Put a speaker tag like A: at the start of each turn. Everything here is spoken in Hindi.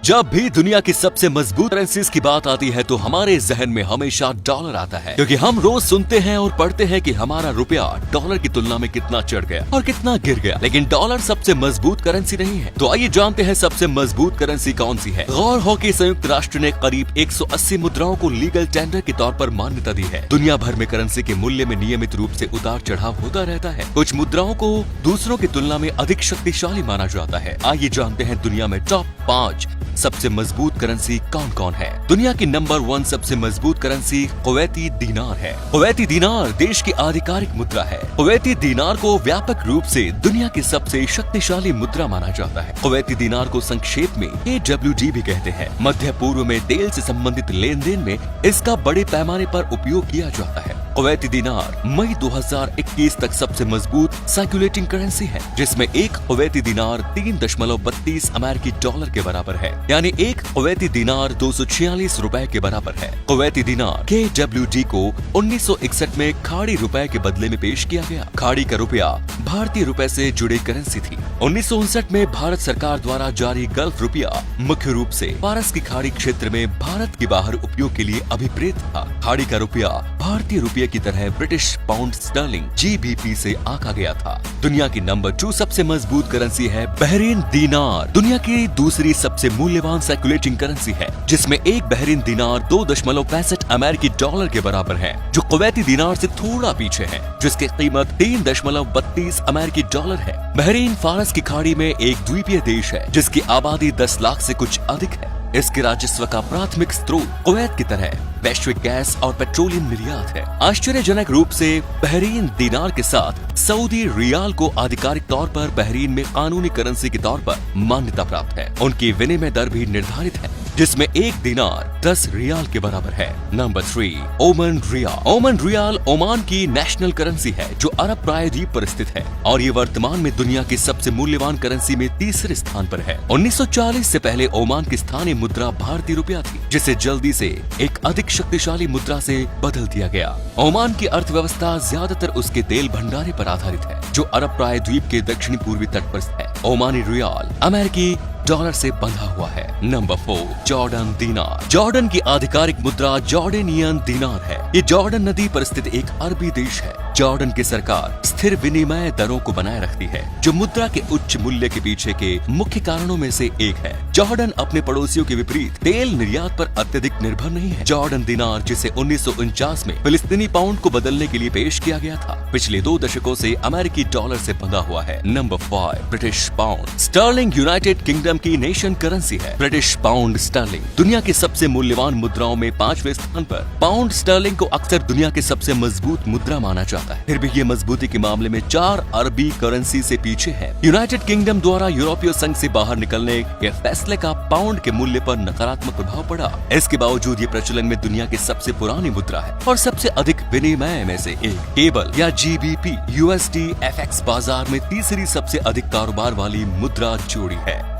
A: जब भी दुनिया की सबसे मजबूत करेंसीज की बात आती है तो हमारे जहन में हमेशा डॉलर आता है, क्योंकि हम रोज सुनते हैं और पढ़ते हैं कि हमारा रुपया डॉलर की तुलना में कितना चढ़ गया और कितना गिर गया। लेकिन डॉलर सबसे मजबूत करेंसी नहीं है। तो आइए जानते हैं सबसे मजबूत करेंसी कौन सी है। गौर हो कि संयुक्त राष्ट्र ने करीब 180 मुद्राओं को लीगल टेंडर के तौर पर मान्यता दी है। दुनिया भर में करेंसी के मूल्य में नियमित रूप से उतार चढ़ाव होता रहता है। कुछ मुद्राओं को दूसरों की तुलना में अधिक शक्तिशाली माना जाता है। आइए जानते हैं दुनिया में टॉप 5 सबसे मजबूत करेंसी कौन कौन है। दुनिया की नंबर 1 सबसे मजबूत करेंसी कुवैती दीनार है। कुवैती दीनार देश की आधिकारिक मुद्रा है। कुवैती दीनार को व्यापक रूप से दुनिया की सबसे शक्तिशाली मुद्रा माना जाता है। कुवैती दीनार को संक्षेप में KWD भी कहते हैं। मध्य पूर्व में तेल से संबंधित लेन देन में इसका बड़े पैमाने पर उपयोग किया जाता है। कुवैती दीनार मई 2021 तक सबसे मजबूत सर्कुलेटिंग करेंसी है, जिसमें एक कुवैती दीनार 3.32 अमेरिकी डॉलर के बराबर है, यानी एक कुवैती दीनार 246 रुपए के बराबर है। कुवैती दीनार KWD को 1961 में खाड़ी रुपए के बदले में पेश किया गया। खाड़ी का रुपया भारतीय रुपए से जुड़ी करेंसी थी। 1959 में भारत सरकार द्वारा जारी गल्फ रुपया मुख्य रूप से फारस की खाड़ी क्षेत्र में भारत के बाहर उपयोग के लिए अभिप्रेत था। खाड़ी का रुपया भारतीय रुपये की तरह ब्रिटिश पाउंड स्टर्लिंग GBP से आंका गया था। दुनिया की नंबर 2 सबसे मजबूत करेंसी है बहरीन दीनार। दुनिया की दूसरी सबसे मूल्यवान सर्कुलेटिंग करेंसी है, जिसमें एक बहरीन दीनार 2.65 अमेरिकी डॉलर के बराबर है, जो कुवैती दीनार से थोड़ा पीछे है, जिसकी कीमत 3.32 अमेरिकी डॉलर है। बहरीन फारस की खाड़ी में एक द्वीपीय देश है, जिसकी आबादी 10 लाख से कुछ अधिक है। इसके राजस्व का प्राथमिक स्रोत कुवैत की तरह वैश्विक गैस और पेट्रोलियम निर्यात है। आश्चर्यजनक रूप से बहरीन दीनार के साथ सऊदी रियाल को आधिकारिक तौर पर बहरीन में कानूनी करेंसी के तौर पर मान्यता प्राप्त है। उनकी विनिमय दर भी निर्धारित है, जिसमें एक दीनार 10 रियाल के बराबर है। Number 3 Oman rial. Oman rial Oman की नेशनल करेंसी है, जो अरब प्रायद्वीप पर स्थित है, और ये वर्तमान में दुनिया की सबसे मूल्यवान करेंसी में तीसरे स्थान पर है। 1940 से पहले ओमान की स्थानीय मुद्रा भारतीय रुपया थी, जिसे जल्दी से एक अधिक शक्तिशाली मुद्रा से बदल दिया गया। ओमान की अर्थव्यवस्था ज्यादातर उसके तेल भंडारे पर आधारित है, जो अरब प्रायद्वीप के दक्षिणी पूर्वी तट पर है। ओमानी रियाल अमेरिकी डॉलर से बंधा हुआ है। नंबर 4 जॉर्डन दीनार। जॉर्डन की आधिकारिक मुद्रा जॉर्डेनियन दीनार है। ये जॉर्डन नदी पर स्थित एक अरबी देश है। जॉर्डन की सरकार स्थिर विनिमय दरों को बनाए रखती है, जो मुद्रा के उच्च मूल्य के पीछे के मुख्य कारणों में से एक है। जॉर्डन अपने पड़ोसियों के विपरीत तेल निर्यात पर अत्यधिक निर्भर नहीं है। जॉर्डन दीनार, जिसे 1949 में फिलिस्तीनी पाउंड को बदलने के लिए पेश किया गया था, पिछले 2 दशकों से अमेरिकी डॉलर से बंधा हुआ है। Number 5 British pound. Sterling United Kingdom की नेशन करेंसी है। ब्रिटिश पाउंड स्टर्लिंग दुनिया की सबसे मूल्यवान मुद्राओं में 5वें स्थान पर। पाउंड स्टर्लिंग को अक्सर दुनिया की सबसे मजबूत मुद्रा माना जाता है, फिर भी ये मजबूती के मामले में 4 अरबी करेंसी से पीछे है। यूनाइटेड किंगडम द्वारा यूरोपीय संघ से बाहर निकलने के फैसले का पाउंड के मूल्य पर नकारात्मक प्रभाव पड़ा। इसके बावजूद ये प्रचलन में दुनिया की सबसे पुरानी मुद्रा है और सबसे अधिक विनिमय में से एक। केबल या GBP USD FX बाजार में तीसरी सबसे अधिक कारोबार वाली मुद्रा जोड़ी है।